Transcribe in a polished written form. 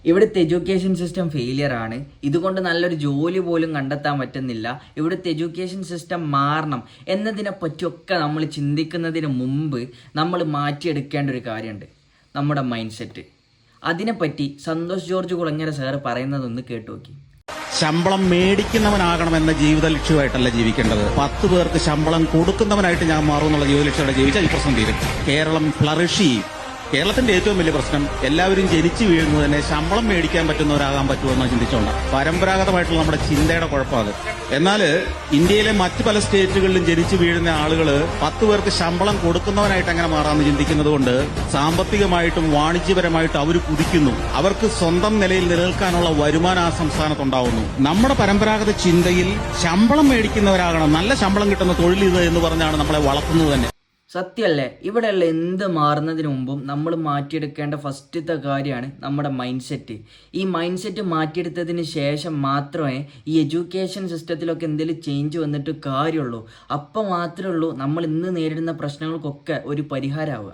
ഇവിടുത്തെ education system failure ആണ്. ഇതുകൊണ്ട് നല്ലൊരു ജോലി പോലും കണ്ടെത്താൻ പറ്റുന്നില്ല. ഇവിടുത്തെ എഡ്യൂക്കേഷൻ സിസ്റ്റം മാറണം എന്നതിനെ പറ്റിയൊക്കെ നമ്മൾ ചിന്തിക്കുന്നതിന് മുമ്പ് നമ്മൾ മാറ്റിയെടുക്കേണ്ട ഒരു കാര്യമുണ്ട്, നമ്മുടെ മൈൻഡ് സെറ്റ്. അതിനെപ്പറ്റി സന്തോഷ് ജോർജ് കുളങ്ങര സാറ് പറയുന്നതൊന്ന് കേട്ടു നോക്കി. ശമ്പളം മേടിക്കുന്നവനാകണമെന്ന ജീവിത ലക്ഷ്യമായിട്ടല്ല ജീവിക്കേണ്ടത്. 10 പേർക്ക് ശമ്പളം കൊടുക്കുന്നവനായിട്ട് ഞാൻ മാറും എന്നുള്ള ജീവിത ലക്ഷ്യത്തോടെ ജീവിച്ചാൽ ഈ പ്രശ്നം തീരും. കേരളം ഫ്ലറിഷ് ചെയ്യും. കേരളത്തിന്റെ ഏറ്റവും വലിയ പ്രശ്നം എല്ലാവരും ജനിച്ചു വീഴുന്നത് തന്നെ ശമ്പളം മേടിക്കാൻ പറ്റുന്നവരാകാൻ പറ്റുമെന്ന് ചിന്തിച്ചുകൊണ്ട് പരമ്പരാഗതമായിട്ടുള്ള നമ്മുടെ ചിന്തയുടെ കുഴപ്പമാണ്. എന്നാൽ ഇന്ത്യയിലെ മറ്റു പല സ്റ്റേറ്റുകളിലും ജനിച്ചു വീഴുന്ന ആളുകൾ 10 പേർക്ക് ശമ്പളം കൊടുക്കുന്നവനായിട്ട് എങ്ങനെ മാറാമെന്ന് ചിന്തിക്കുന്നത് കൊണ്ട് സാമ്പത്തികമായിട്ടും വാണിജ്യപരമായിട്ടും അവർ കുതിക്കുന്നു. അവർക്ക് സ്വന്തം നിലയിൽ നിലനിൽക്കാനുള്ള വരുമാനം ആ സംസ്ഥാനത്തുണ്ടാവുന്നു. നമ്മുടെ പരമ്പരാഗത ചിന്തയിൽ ശമ്പളം മേടിക്കുന്നവരാകണം, നല്ല ശമ്പളം കിട്ടുന്ന തൊഴിൽ ഇത് എന്ന് പറഞ്ഞാണ് നമ്മളെ വളർത്തുന്നത് തന്നെ. സത്യമല്ലേ? ഇവിടെയുള്ള എന്ത് മാറുന്നതിന് മുമ്പും നമ്മൾ മാറ്റിയെടുക്കേണ്ട ഫസ്റ്റത്തെ കാര്യമാണ് നമ്മുടെ മൈൻഡ് സെറ്റ്. ഈ മൈൻഡ് സെറ്റ് മാറ്റിയെടുത്തതിന് ശേഷം മാത്രമേ ഈ എഡ്യൂക്കേഷൻ സിസ്റ്റത്തിലൊക്കെ എന്തെങ്കിലും ചേഞ്ച് വന്നിട്ട് കാര്യമുള്ളൂ. അപ്പം മാത്രമേ ഉള്ളൂ നമ്മൾ ഇന്ന് നേരിടുന്ന പ്രശ്നങ്ങൾക്കൊക്കെ ഒരു പരിഹാരമാവുക.